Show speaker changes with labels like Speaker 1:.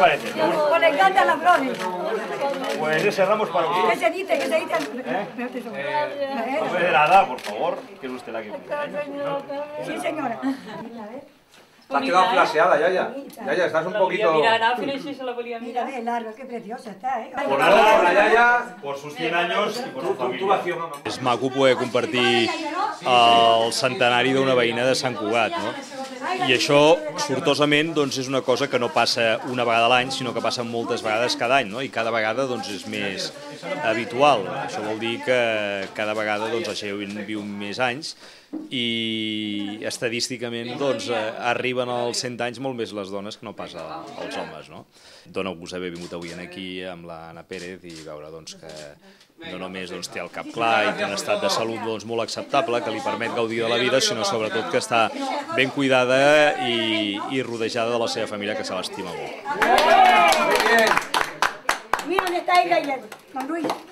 Speaker 1: parece?
Speaker 2: Pues le encantan las flores.
Speaker 1: Pues ese ramo es para usted.
Speaker 2: Que se dice.
Speaker 1: No me dé nada, por favor, que es usted la que cumple.
Speaker 2: Sí, señora.
Speaker 3: Te has quedado flaseada, Yaya. Yaya, estás un poquito...
Speaker 4: Mira, Nápoles sí se la volía
Speaker 2: Mira,
Speaker 4: mirar.
Speaker 2: ve, largo, qué preciosa está,
Speaker 1: Por
Speaker 3: la Yaya,
Speaker 1: por sus 100 años y por su familia.
Speaker 5: És maco poder compartir el centenari d'una veïna de Sant Cugat, no? I això, sortosament, doncs, és una cosa que no passa una vegada a l'any, sinó que passa moltes vegades cada any, no? I cada vegada doncs, és més habitual. Això vol dir que cada vegada doncs, la gent viu més anys i estadísticament doncs, arriben als 100 anys molt més les dones que no pas els homes. No? Dóna gust haver vingut avui aquí amb l'Anna Pérez i veure doncs, que no només doncs, té el cap clar i té un estat de salut doncs, molt acceptable que li permet gaudir de la vida, sinó sobretot que està ben cuidada i rodejada de la seva família, que se l'estima molt.
Speaker 2: Mira on està ella, don Luis.